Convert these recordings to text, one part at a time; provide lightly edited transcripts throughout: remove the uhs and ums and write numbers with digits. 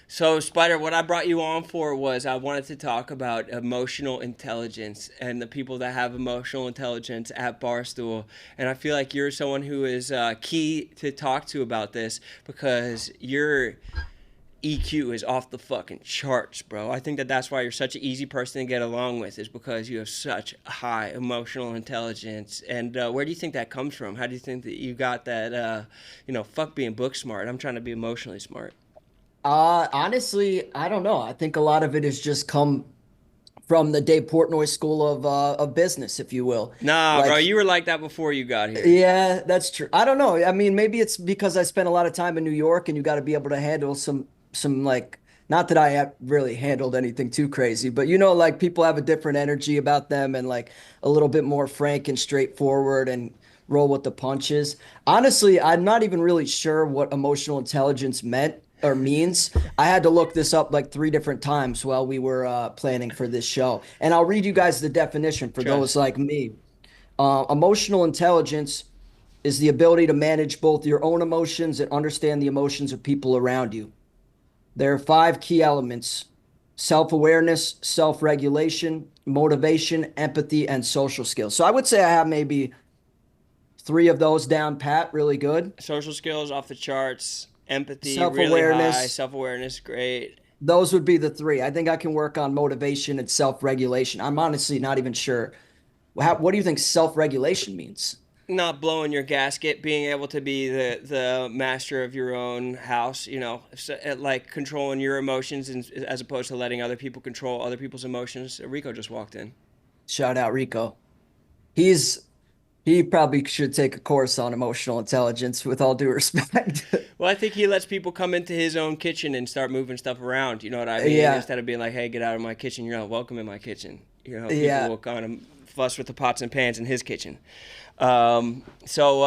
So, Spider, what I brought you on for was I wanted to talk about emotional intelligence and the people that have emotional intelligence at Barstool. And I feel like you're someone who is key to talk to about this because your EQ is off the fucking charts, bro. I think that that's why you're such an easy person to get along with, is because you have such high emotional intelligence. And where do you think that comes from? How do you think that you got that? Fuck being book smart. I'm trying to be emotionally smart. Honestly, I don't know. I think a lot of it has just come from the Dave Portnoy School of business, if you will. Nah, bro, Like, you were like that before you got here. yeah, that's true. I don't know. I mean, maybe it's because I spent a lot of time in New York, and you got to be able to handle some like. Not that I have really handled anything too crazy, but like people have a different energy about them and like a little bit more frank and straightforward and roll with the punches. Honestly, I'm not even really sure what emotional intelligence meant or means. I had to look this up like three different times while we were planning for this show. And I'll read you guys the definition for those Trust. like me. Emotional intelligence is the ability to manage both your own emotions and understand the emotions of people around you. There are five key elements: self awareness, self regulation, motivation, empathy, and social skills. So I would say I have maybe three of those down pat, really good. Social skills off the charts. Empathy Self really high. awareness, Self awareness great. those would be the three. I think I can work on motivation and self regulation. I'm honestly not even sure. What do you think self regulation means? Not blowing your gasket, being able to be the master of your own house. Like controlling your emotions, and as opposed to letting other people control other people's emotions. Rico just walked in. Shout out Rico. He's He probably should take a course on emotional intelligence with all due respect. Well, I think he lets people come into his own kitchen and start moving stuff around. You know what I mean? Yeah. Instead of being like, "Hey, get out of my kitchen. You're not welcome in my kitchen." People Yeah. will kind of fuss with the pots and pans in his kitchen. So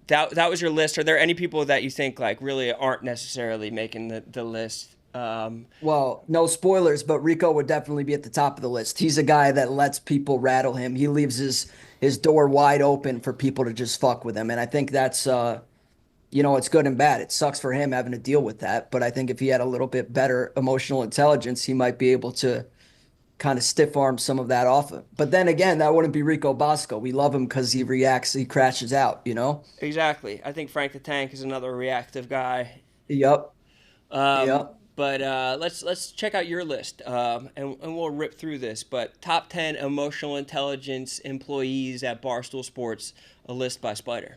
that was your list. Are there any people that you think like really aren't necessarily making the list? Well, no spoilers, but Rico would definitely be at the top of the list. He's a guy that lets people rattle him. He leaves his door wide open for people to just fuck with him. And I think that's it's good and bad. It sucks for him having to deal with that, but I think if he had a little bit better emotional intelligence, he might be able to kind of stiff arm some of that off him. But then again, that wouldn't be Rico Bosco. We love him because he reacts, he crashes out. exactly. I think Frank the Tank is another reactive guy. Yep. Um, Yep. but let's check out your list, and we'll rip through this. But top 10 emotional intelligence employees at Barstool Sports, a list by Spider.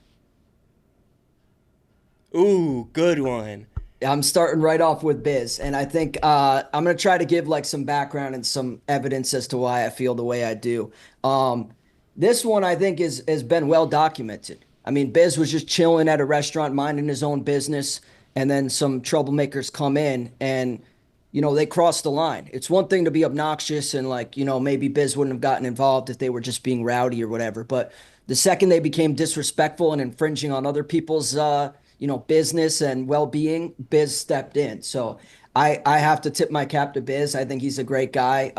Ooh, good one. I'm starting right off with Biz, and I think I'm gonna try to give like some background and some evidence as to why I feel the way I do. Um, this one I think is has been well documented. I mean, Biz was just chilling at a restaurant, minding his own business, and then some troublemakers come in, and they cross the line. It's one thing to be obnoxious and like maybe Biz wouldn't have gotten involved if they were just being rowdy or whatever, but the second they became disrespectful and infringing on other people's business and well-being, Biz stepped in. So I have to tip my cap to Biz. I think he's a great guy.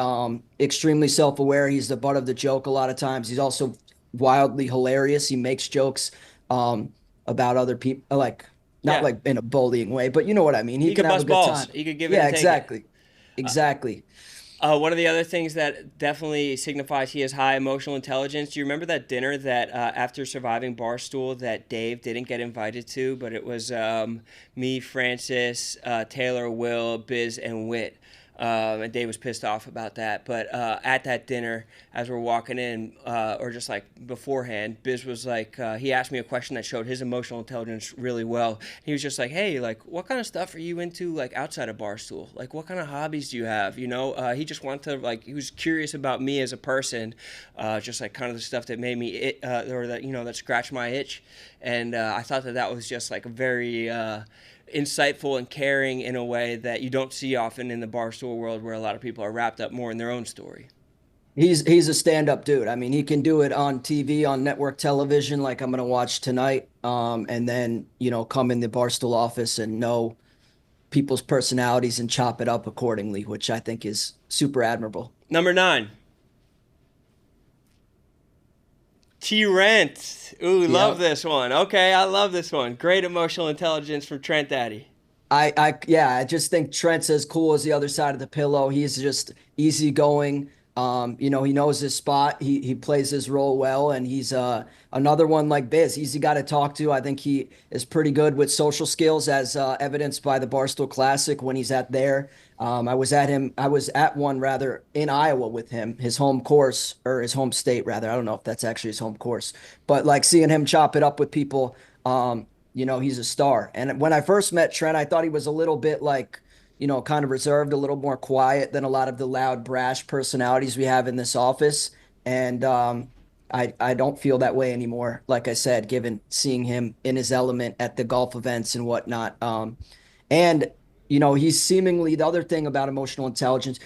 Extremely self-aware. He's the butt of the joke a lot of times. He's also wildly hilarious. He makes jokes um, about other people, like not Yeah, like in a bullying way, but you know what I mean. He he can could have a bust good balls. time. He could give it Yeah, and take it. exactly. Exactly. One of the other things that definitely signifies he has high emotional intelligence. Do you remember that dinner that after surviving Barstool that Dave didn't get invited to, but it was me, Francis, Taylor, Will, Biz, and Wit. And Dave was pissed off about that. But at that dinner, as we're walking in, or just like beforehand, Biz was like, he asked me a question that showed his emotional intelligence really well. He was just like, "Hey, like, what kind of stuff are you into, like, outside of Barstool? Like, what kind of hobbies do you have?" He just wanted to, like, he was curious about me as a person, just like kind of the stuff that made me, or that, that scratched my itch. And I thought that was just like a very, insightful and caring in a way that you don't see often in the barstool world, where a lot of people are wrapped up more in their own story. He's a stand-up dude. I mean, he can do it on TV, on network television, like I'm gonna watch tonight. And then, come in the Barstool office and know people's personalities and chop it up accordingly, which I think is super admirable. Number 9, T Rent. Ooh, love Yep. this one. Okay, I love this one. Great emotional intelligence from Trent Daddy. Yeah, I just think Trent's as cool as the other side of the pillow. He's just easygoing. He knows his spot. He plays his role well, and he's another one like Biz. He's the guy to talk to. I think he is pretty good with social skills, as evidenced by the Barstool Classic when he's at there. I was at one rather in Iowa with him, his home course or his home state rather. I don't know if that's actually his home course, but like seeing him chop it up with people. He's a star. And when I first met Trent, I thought he was a little bit like, kind of reserved, a little more quiet than a lot of the loud, brash personalities we have in this office. And I don't feel that way anymore. Like I said, given seeing him in his element at the golf events and whatnot. And he's seemingly the other thing about emotional intelligence.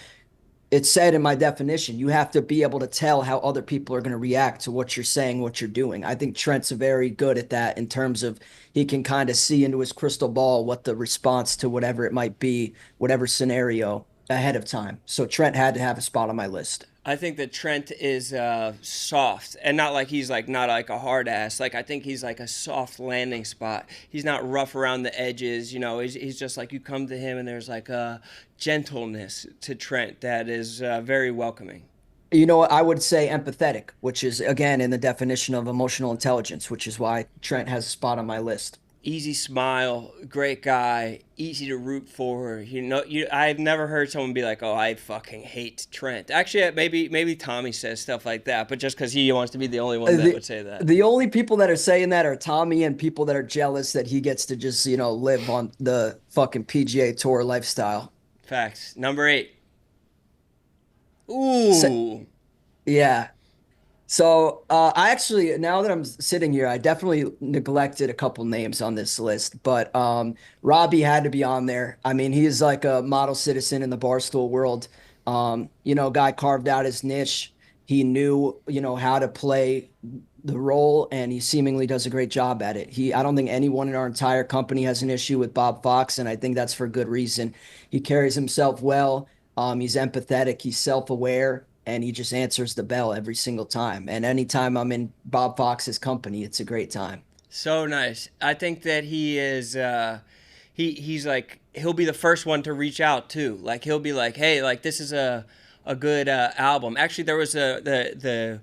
It's said in my definition, you have to be able to tell how other people are going to react to what you're saying, what you're doing. I think Trent's very good at that in terms of he can kind of see into his crystal ball what the response to whatever it might be, whatever scenario ahead of time. So Trent had to have a spot on my list. I think that Trent is soft, and not like he's like not like a hard ass. Like I think he's like a soft landing spot. He's not rough around the edges. He's just like you come to him and there's like a gentleness to Trent that is very welcoming. I would say empathetic, which is again in the definition of emotional intelligence, which is why Trent has a spot on my list. Easy smile, great guy, easy to root for. I've never heard someone be like, "Oh, I fucking hate Trent." Actually, maybe Tommy says stuff like that, but just because he wants to be the only one that would say that. The only people that are saying that are Tommy and people that are jealous that he gets to just, live on the fucking PGA Tour lifestyle. Facts. Number 8. So, Ooh. yeah. So I actually, now that I'm sitting here, I definitely neglected a couple names on this list, but Robbie had to be on there. I mean, he's like a model citizen in the Barstool world. Guy carved out his niche. He knew, how to play the role, and he seemingly does a great job at it. I don't think anyone in our entire company has an issue with Bob Fox, and I think that's for good reason. He carries himself well. He's empathetic. He's self-aware and he just answers the bell every single time. And anytime I'm in Bob Fox's company, it's a great time. So nice. I think that he is he's like he'll be the first one to reach out too. Like he'll be like, "Hey, like this is a good album." Actually, there was the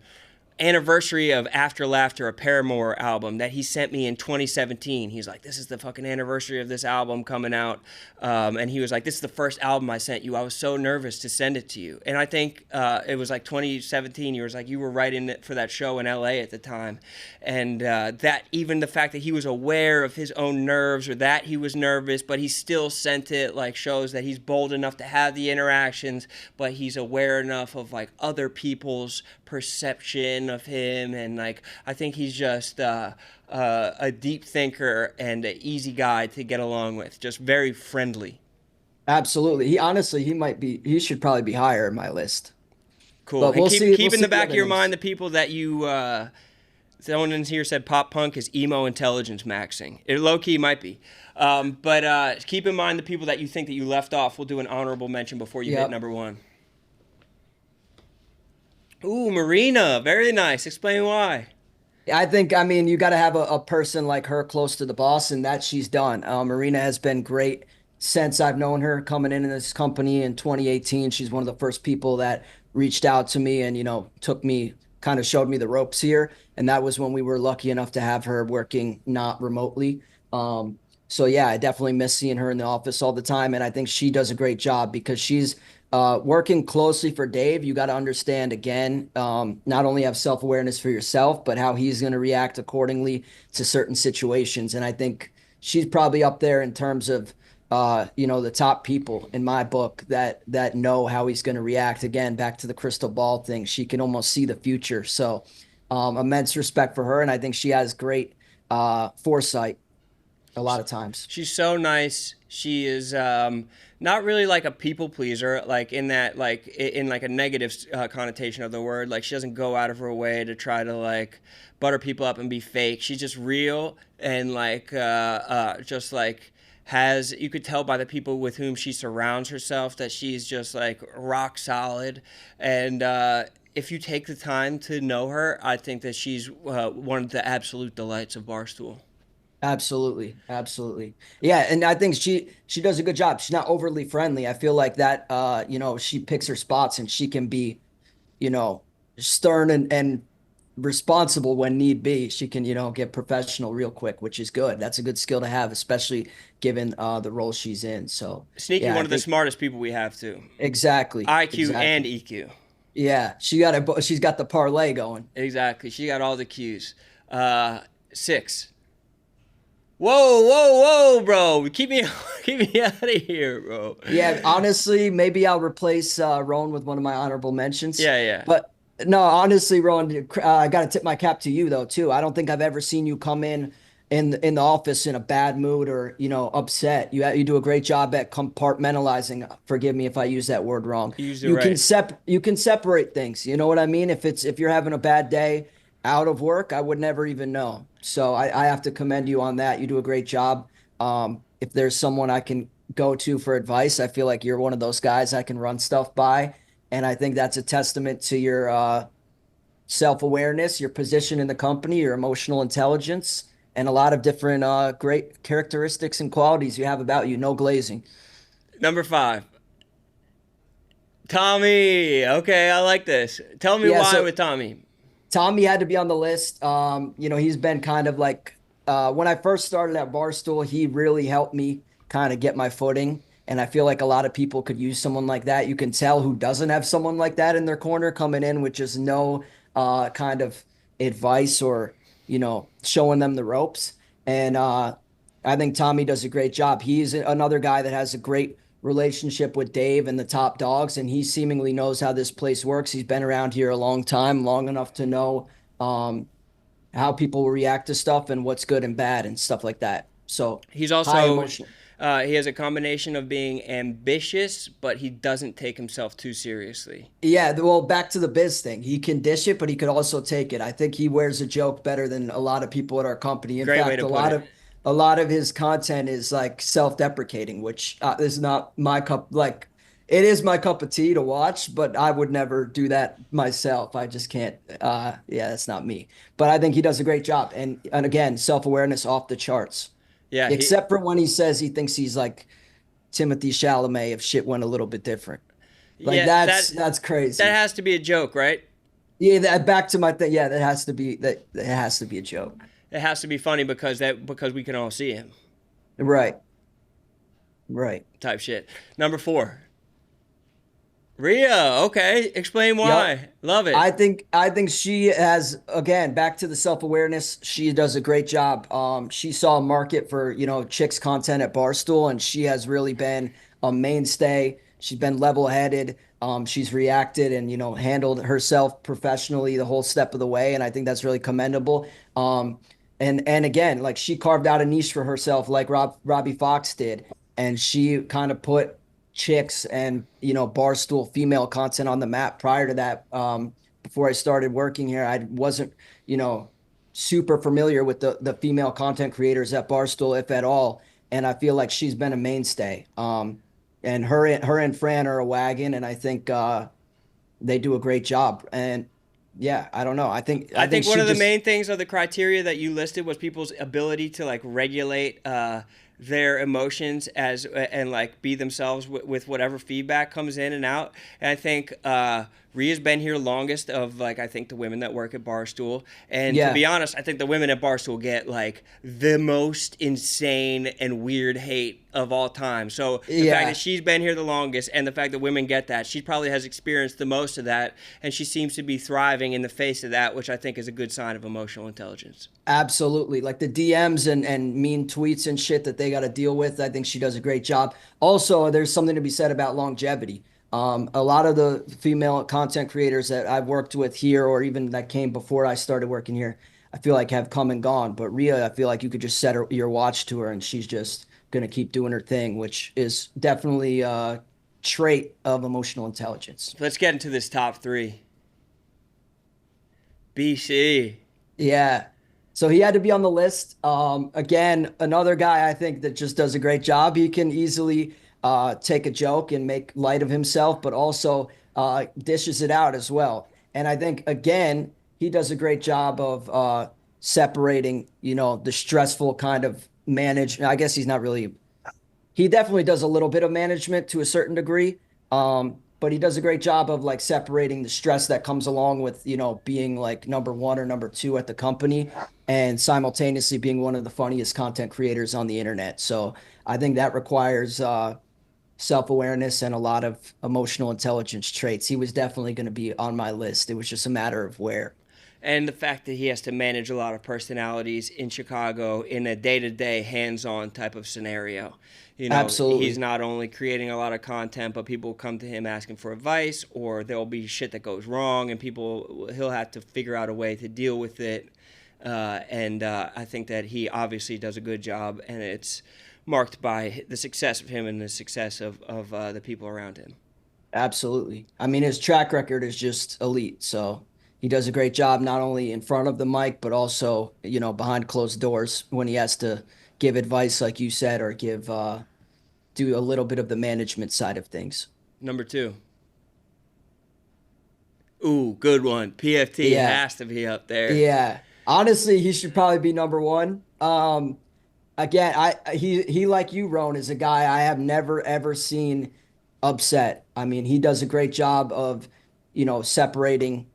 anniversary of After Laughter, a Paramore album that he sent me in 2017. He's like, "This is the fucking anniversary of this album coming out," and he was like, "This is the first album I sent you. I was so nervous to send it to you." And I think it was like 2017. You was like, you were writing it for that show in LA at the time, and that even the fact that he was aware of his own nerves or that he was nervous, but he still sent it, like shows that he's bold enough to have the interactions, but he's aware enough of like other people's perception of him, and like I think he's just a deep thinker and an easy guy to get along with, just very friendly. Absolutely. He should probably be higher in my list. Cool. But And we'll see. keep We'll in see the the back of other your names. mind the people that you someone in here said pop punk is emo intelligence maxing. It low key might be. But keep in mind the people that you think that you left off. We'll do an honorable mention before you hit Yep. number 1. Ooh, Marina. Very nice. Explain why. I mean, you got to have a person like her close to the boss, and that she's done. Marina has been great since I've known her coming in this company in 2018. She's one of the first people that reached out to me and, kind of showed me the ropes here. And that was when we were lucky enough to have her working not remotely. So yeah, I definitely miss seeing her in the office all the time. And I think she does a great job because she's working closely for Dave. You got to understand again, not only have self-awareness for yourself, but how he's going to react accordingly to certain situations. And I think she's probably up there in terms of the top people in my book that know how he's going to react. Again, back to the crystal ball thing. She can almost see the future. So immense respect for her. And I think she has great foresight a lot of times. She's so nice. She is not really like a people pleaser, like in that, like in like a negative connotation of the word. Like she doesn't go out of her way to try to like butter people up and be fake. She's just real and like just like has, you could tell by the people with whom she surrounds herself that she's just like rock solid. And if you take the time to know her, I think that she's one of the absolute delights of Barstool. Absolutely, absolutely. Yeah, and I think she does a good job. She's not overly friendly. I feel like that she picks her spots and she can be, you know, stern and responsible when need be. She can, get professional real quick, which is good. That's a good skill to have, especially given the role she's in. So, Sneaky, yeah, one I of the think smartest people we have too. exactly, IQ and exactly. EQ. Yeah, she's got the parlay going. Exactly. She got all the cues. Six. Whoa, whoa, whoa, bro! Keep me, keep me out of here, bro. Yeah, honestly, maybe I'll replace Rowan with one of my honorable mentions. Yeah, yeah. But no, honestly, Rowan, I got to tip my cap to you though too. I don't think I've ever seen you come in the office in a bad mood or upset. You do a great job at compartmentalizing. Forgive me if I use that word wrong. You used it right. You can separate things. You know what I mean? If you're having a bad day out of work, I would never even know. So I have to commend you on that. You do a great job. If there's someone I can go to for advice, I feel like you're one of those guys I can run stuff by. And I think that's a testament to your self awareness, your position in the company, your emotional intelligence, and a lot of different great characteristics and qualities you have about you. No glazing. Number five, Tommy. Okay, I like this. Tell me Yeah, why so with Tommy. Tommy had to be on the list. He's been kind of like when I first started at Barstool, he really helped me kind of get my footing. And I feel like a lot of people could use someone like that. You can tell who doesn't have someone like that in their corner coming in with just no kind of advice or, showing them the ropes. And I think Tommy does a great job. He's another guy that has a great relationship with Dave and the top dogs, and he seemingly knows how this place works. He's been around here a long time, long enough to know um, how people react to stuff and what's good and bad and stuff like that. So He's high also emotional. he has a combination of being ambitious, but he doesn't take himself too seriously. Yeah, well, back to the biz thing. He can dish it, but he could also take it. I think he wears a joke better than a lot of people at our company. In Great way fact, to put it. a lot of his content is like self-deprecating, which is not my cup. Like, it is my cup of tea to watch, but I would never do that myself. I just can't. Yeah, that's not me. But I think he does a great job, and again, self-awareness off the charts. Yeah, he Except for when he says he thinks he's like Timothy Chalamet if shit went a little bit different. Like yeah that's that crazy. has to be a joke, right? Yeah, that back to my thing. Yeah, that has to be a joke. It has to be funny because we can all see him. Right. Right. Type shit. Number four, Rhea. Okay, explain Yep. why. Love it. I think she has again back to the self-awareness. She does a great job. She saw a market for, chicks content at Barstool, and she has really been a mainstay. She's been level-headed. She's reacted and, handled herself professionally the whole step of the way, and I think that's really commendable. And again, like she carved out a niche for herself, like Robbie Fox did, and she kind of put chicks and Barstool female content on the map. Prior to that, before I started working here, I wasn't super familiar with the female content creators at Barstool, if at all. And I feel like she's been a mainstay. And her and Fran are a wagon, and I think they do a great job. And yeah, I don't know. I I think think one she of the just main things of the criteria that you listed was people's ability to like regulate their emotions as and like be themselves with whatever feedback comes in and out. And I think Rhea's been here longest of like I think the women that work at Barstool. And to yeah be honest, I think the women at Barstool get like the most insane and weird hate of all time. So the fact yeah. that she's been here the longest and the fact that women get that, she probably has experienced the most of that, and she seems to be thriving in the face of that, which I think is a good sign of emotional intelligence. Absolutely. Like the DMs and mean tweets and shit that they got to deal with. I think she does a great job. Also, there's something to be said about longevity. A lot of the female content creators that I've worked with here or even that came before I started working here, I feel like have come and gone. But Rhea, I feel like you could just set your watch to her and she's just going to keep doing her thing, which is definitely a trait of emotional intelligence. Let's get into this top three. BC. Yeah. So he had to be on the list. Again, another guy I think that just does a great job. He can easily take a joke and make light of himself, but also dishes it out as well. And I think, again, he does a great job of separating, the stressful kind of I guess he's not really, he definitely does a little bit of management to a certain degree. But he does a great job of like separating the stress that comes along with, being like number one or number two at the company and simultaneously being one of the funniest content creators on the internet. So I think that requires self-awareness and a lot of emotional intelligence traits. He was definitely going to be on my list. It was just a matter of where. And the fact that he has to manage a lot of personalities in Chicago in a day-to-day hands-on type of scenario. He's Absolutely. not only creating a lot of content, but people come to him asking for advice, or there'll be shit that goes wrong, and he'll have to figure out a way to deal with it. And I think that he obviously does a good job, and it's marked by the success of him and the success of the people around him. Absolutely. I mean, his track record is just elite. So he does a great job not only in front of the mic, but also, behind closed doors when he has to give advice, like you said, or do a little bit of the management side of things. Number two. Ooh, good one. PFT Yeah. has to be up there. Yeah. Honestly, he should probably be number one. Again, he like you, Roan, is a guy I have never ever seen upset. I mean, he does a great job of, separating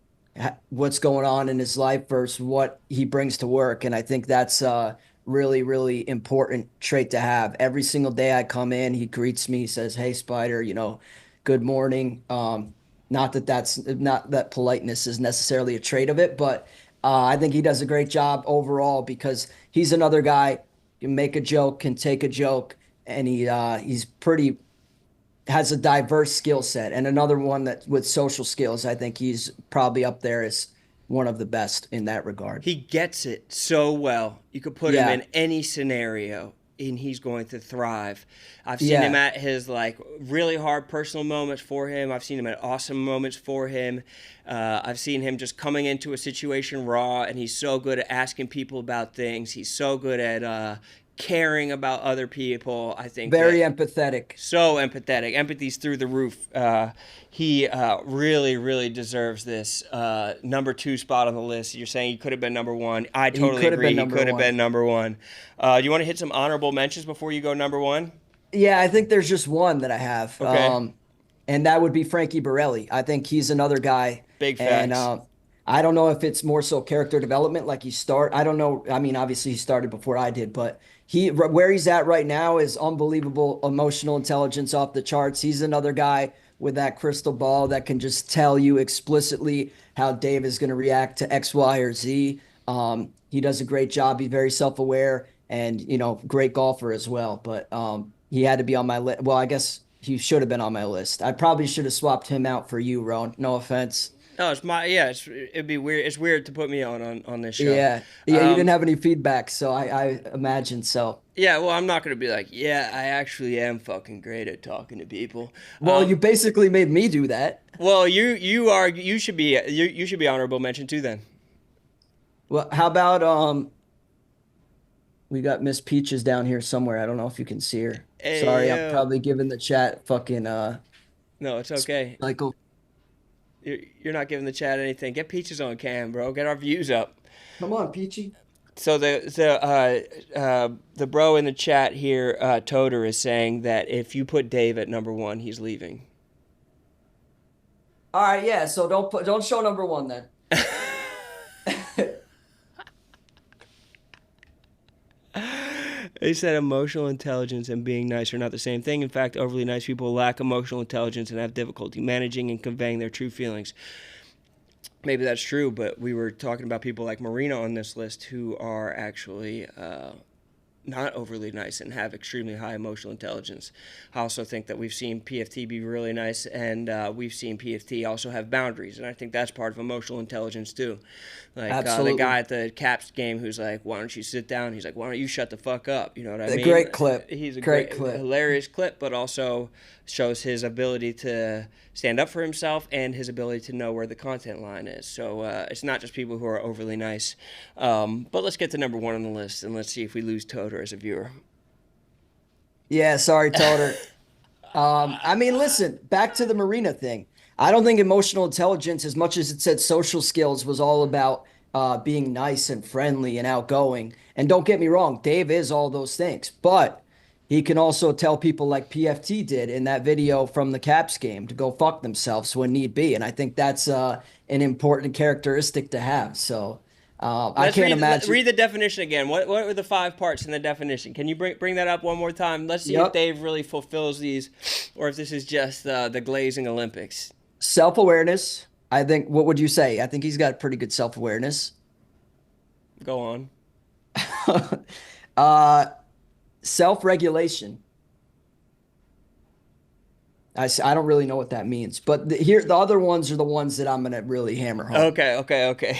what's going on in his life versus what he brings to work, and I think that's a really, really important trait to have. Every single day I come in, he greets me, he says, "Hey, Spider, good morning." Not that politeness is necessarily a trait of it, but I think he does a great job overall because he's another guy can make a joke, can take a joke, and he's pretty has a diverse skill set. And another one that with social skills, I think he's probably up there as one of the best in that regard. He gets it so well. You could put him Yeah, in any scenario and he's going to thrive. I've seen him yeah, at his like really hard personal moments for him. I've seen him at awesome moments for him. I've seen him just coming into a situation raw, and he's so good at asking people about things. He's so good at caring about other people. I think very that empathetic. so empathetic. Empathy's through the roof. He really, really deserves this number two spot on the list. You're saying he could have been number one. I He totally could have agree. been He number could have one. been number one. You want to hit some honorable mentions before you go number one? Yeah, I think there's just one that I have. Okay. And that would be Frankie Borelli. I think he's another guy. Big And facts. I don't know if it's more so character development, like I don't know. I mean, obviously he started before I did, but where he's at right now is unbelievable emotional intelligence off the charts. He's another guy with that crystal ball that can just tell you explicitly how Dave is going to react to X, Y, or Z. He does a great job. He's very self-aware and, great golfer as well. But he had to be on my list. Well, I guess he should have been on my list. I probably should have swapped him out for you, Ron. No offense. No, it's my yeah. It'd be weird. It's weird to put me on this show. Yeah. Yeah, you didn't Um, have any feedback, so I imagine so. yeah. Well, I'm not gonna be like, yeah, I actually am fucking great at talking to people. Well, you basically made me do that. Well, you should be honorable mention too then. Well, how about we got Miss Peaches down here somewhere. I don't know if you can see her. Hey Sorry, I'm yo. probably giving the chat fucking No, it's okay. cycle. You're not giving the chat anything. Get Peaches on cam, bro. Get our views up. Come on, Peachy. So the bro in the chat here, Toter, is saying that if you put Dave at number one, he's leaving. All right, yeah, so don't show number one then. They said emotional intelligence and being nice are not the same thing. In fact, overly nice people lack emotional intelligence and have difficulty managing and conveying their true feelings. Maybe that's true, but we were talking about people like Marina on this list who are actually not overly nice and have extremely high emotional intelligence. I also think that we've seen PFT be really nice, and we've seen PFT also have boundaries, and I think that's part of emotional intelligence too. Like the Absolutely. guy at the Caps game who's like, "Why don't you sit down?" He's like, "Why don't you shut the fuck up?" You know what I A mean? great clip. He's a Great great, clip. hilarious clip, but also shows his ability to stand up for himself and his ability to know where the content line is. So it's not just people who are overly nice. But let's get to number one on the list, and let's see if we lose Toter as a viewer. Yeah, sorry, Toter. I mean, listen, back to the Marina thing. I don't think emotional intelligence, as much as it said social skills, was all about being nice and friendly and outgoing. And don't get me wrong, Dave is all those things, but he can also tell people like PFT did in that video from the Caps game to go fuck themselves when need be. And I think that's an important characteristic to have. So I Let's can't imagine. read the definition again. What were the 5 parts in the definition? Can you bring that up one more time? Let's see if Yep. Dave really fulfills these, or if this is just the glazing Olympics. Self-awareness. I think, what would you say? I think he's got pretty good self-awareness. Go on. uh, self-regulation. I don't really know what that means, but the other ones are the ones that I'm going to really hammer home. Okay.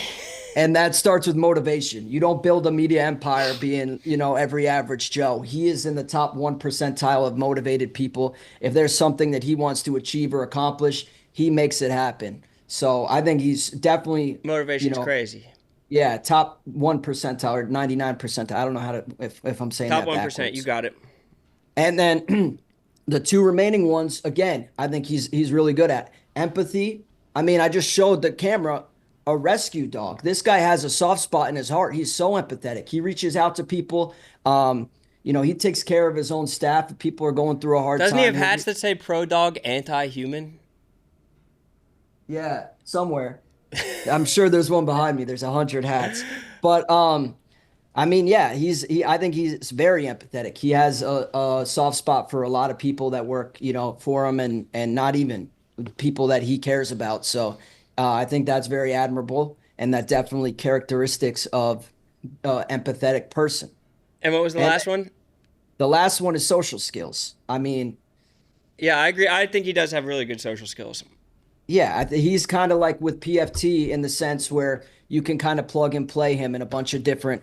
And that starts with motivation. You don't build a media empire being, every average Joe. He is in the top 1 percentile of motivated people. If there's something that he wants to achieve or accomplish, he makes it happen. So I think he's definitely, Motivation's crazy. yeah, top 1 percentile or 99 percentile. I don't know how to, if I'm saying Top that 1%. You backwards. got it. And then the two remaining ones, again, I think he's really good at empathy. I mean, I just showed the camera a rescue dog. This guy has a soft spot in his heart. He's so empathetic. He reaches out to people. He takes care of his own staff. If people are going through a hard Doesn't he time. have hats that say pro dog, anti human? Yeah, somewhere. I'm sure there's one behind me. There's 100 hats. But I mean, yeah, I think he's very empathetic. He has a soft spot for a lot of people that work, for him and not even people that he cares about. So I think that's very admirable, and that definitely characteristics of empathetic person. And what was the And last one? the last one is social skills. I mean, Yeah, I agree. I think he does have really good social skills. yeah, he's kind of like with PFT in the sense where you can kind of plug and play him in a bunch of different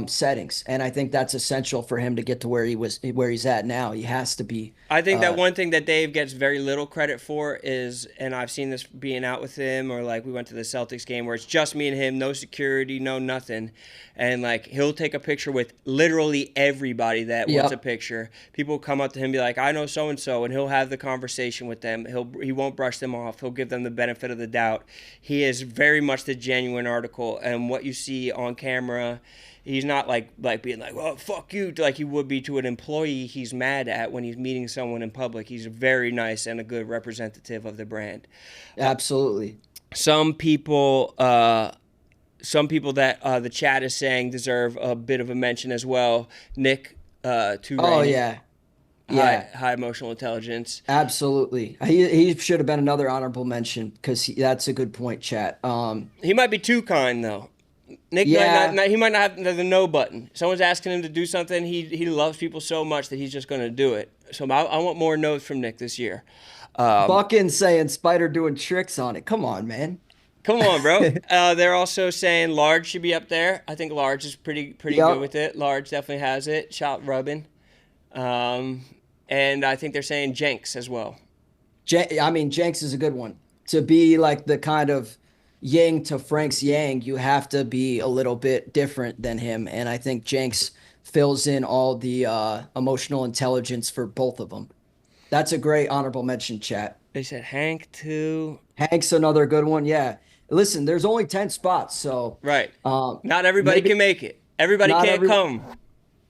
settings, and I think that's essential for him to get to where he's at now. He has to be. I think that one thing that Dave gets very little credit for is, and I've seen this being out with him, or like we went to the Celtics game where it's just me and him, no security, no nothing, and like he'll take a picture with literally everybody that wants a Yep. picture. People come up to him and be like, "I know so and so," and he'll have the conversation with them. He won't brush them off. He'll give them the benefit of the doubt. He is very much the genuine article, and what you see on camera. He's not like being like, "Oh, fuck you," like he would be to an employee he's mad at when he's meeting someone in public. He's very nice and a good representative of the brand. Absolutely. Some people, that the chat is saying deserve a bit of a mention as well. Nick, Oh Rainey, yeah, yeah, high emotional intelligence. absolutely. He should have been another honorable mention because that's a good point, chat. He might be too kind though. Nick Yeah, he might not have the no button. Someone's asking him to do something. He loves people so much that he's just going to do it. So I want more no's from Nick this year. Buckin saying Spider doing tricks on it. Come on, man. Come on, bro. They're also saying Large should be up there. I think Large is pretty Yep. good with it. Large definitely has it. Shot rubbing. And I think they're saying Jenks as well. I mean, Jenks is a good one. To be like the kind of Yang to Frank's Yang, you have to be a little bit different than him. And I think Jenks fills in all the emotional intelligence for both of them. That's a great honorable mention, chat. They said Hank too. Hank's another good one. Yeah. Listen, there's only 10 spots. So Right. um, Not everybody maybe can make it. Everybody not can't every come.